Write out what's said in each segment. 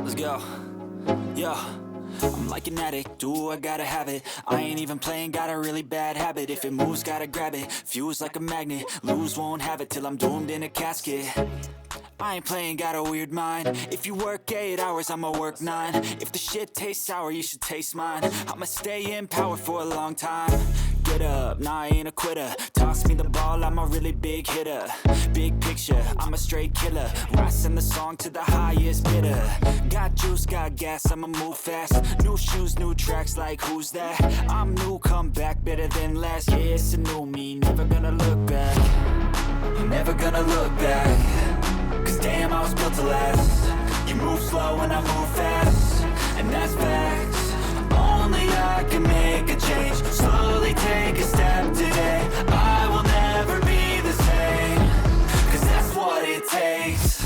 Let's go. Yo, I'm like an addict, do I gotta have it. I ain't even playing, got a really bad habit. If it moves, gotta grab it, fuse like a magnet. Lose, won't have it till I'm doomed in a casket. I ain't playing, got a weird mind. If you work 8 hours, I'ma work 9. If the shit tastes sour, you should taste mine. I'ma stay in power for a long time. Get up, nah, I ain't a quitter. Toss me the ball, I'm a really big hitter. Big picture, I'm a straight killer. Rising the song to the highest bidder. Got juice, got gas, I'ma move fast. New shoes, new tracks, like who's that? I'm new, come back, better than last. Yeah, it's a new me, never gonna look back. Never gonna look back. Cause damn, I was built to last. You move slow and I move fast, and that's facts. Only I can make a change. Slowly take a step today. I will never be the same. Cause that's what it takes.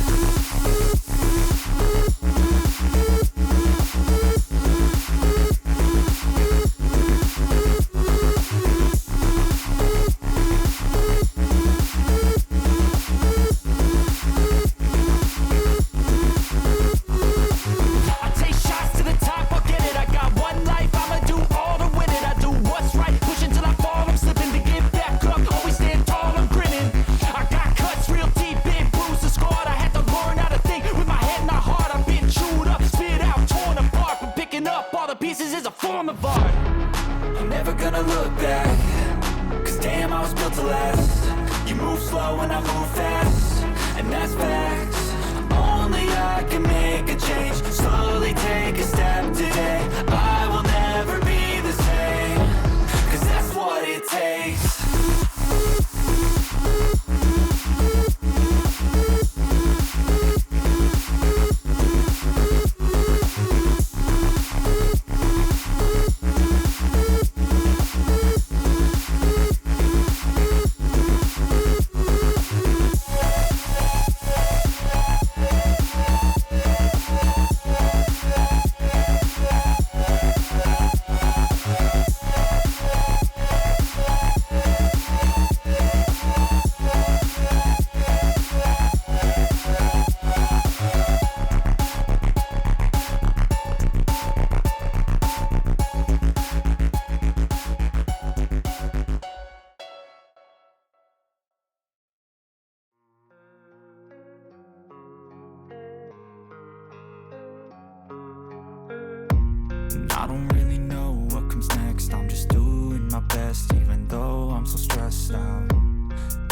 I don't really know what comes next. I'm just doing my best, even though I'm so stressed out.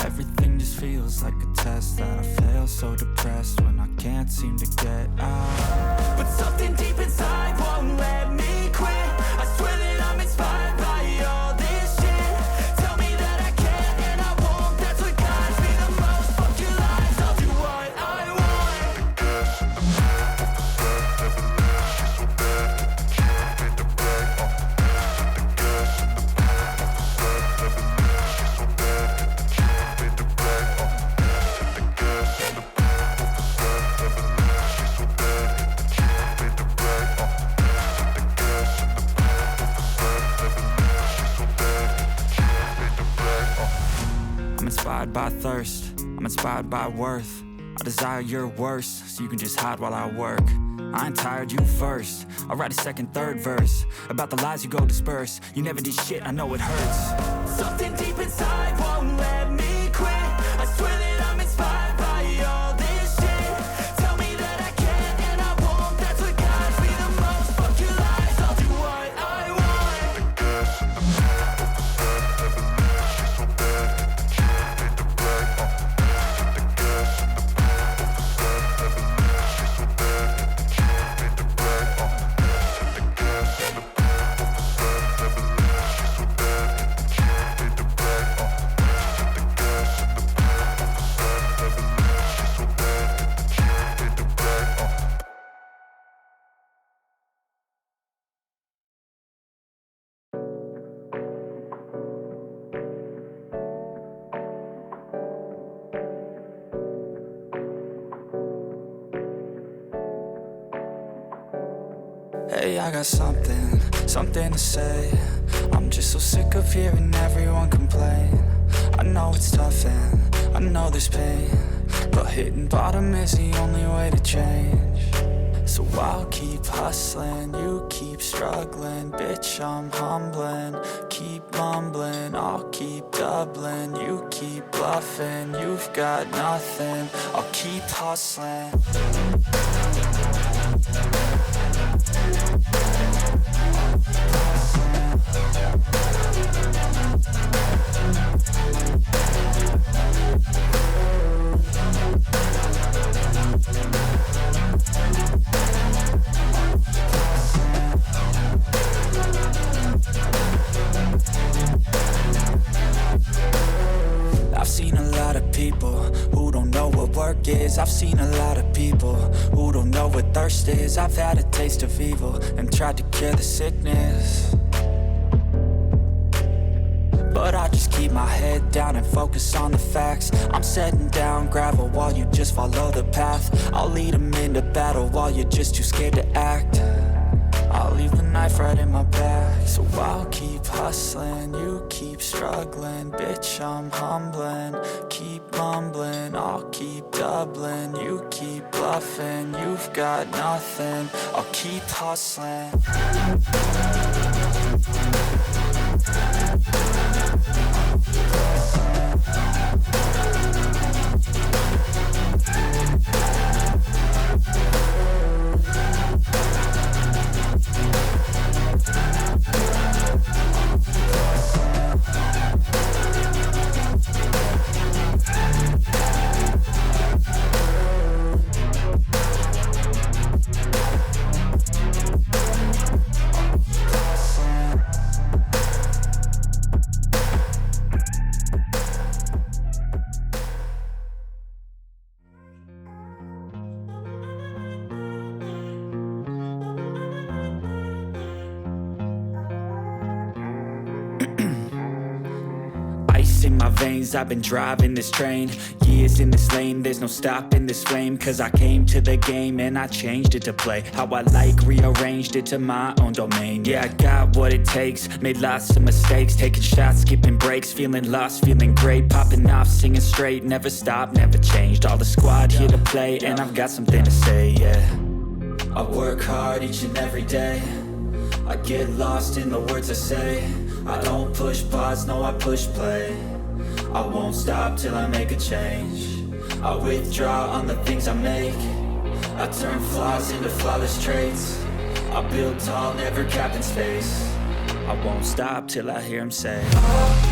Everything just feels like a test that I fail, so depressed when I can't seem to get out. But something deep inside won't let me quit. I swear that I'm inspired by all this shit. Tell me that I can and I won't. That's what guides me the most. Fuck your lies, I'll do what I want. Inspired by thirst, I'm inspired by worth. I desire your worst, so you can just hide while I work. I ain't tired, you first. I'll write a second, third verse about the lies you go disperse. You never did shit, I know it hurts. Something deep inside won't let me quit. I swear that I'm inspired by all this shit. Tell me that I can and I won't. That's what guides me the most. Fuck your lies, I'll do what I want. Hey, I got something to say. I'm just so sick of hearing everyone complain. I know it's tough and I know there's pain, but hitting bottom is the only way to change. So I'll keep hustling, you keep struggling. Bitch, I'm humbling, keep mumbling. I'll keep doubling, you keep bluffing. You've got nothing, I'll keep hustling. I've seen a lot of people who don't know what work is. I've seen a lot of people who don't know what thirst is. I've had a taste of evil and tried to cure the sickness, but I just keep my head down and focus on the facts. I'm setting down gravel while you just follow the path. I'll lead them into battle while you're just too scared to act. I'll leave the knife right in my back. So I'll keep hustling, you keep struggling. Bitch, I'm humbling, keep mumbling. I'll keep doubling, you keep bluffing. You've got nothing, I'll keep hustling. Ice in my veins, I've been driving this train. Years in this lane, there's no stopping this flame. Cause I came to the game and I changed it to play how I like, rearranged it to my own domain. Yeah, I got what it takes, made lots of mistakes, taking shots, skipping breaks, feeling lost, feeling great, popping off, singing straight, never stopped, never changed. All the squad here to play, and I've got something to say, yeah. I work hard each and every day, I get lost in the words I say. I don't push pause, no I push play. I won't stop till I make a change. I withdraw on the things I make. I turn flaws into flawless traits. I build tall, never capped in space. I won't stop till I hear him say, oh.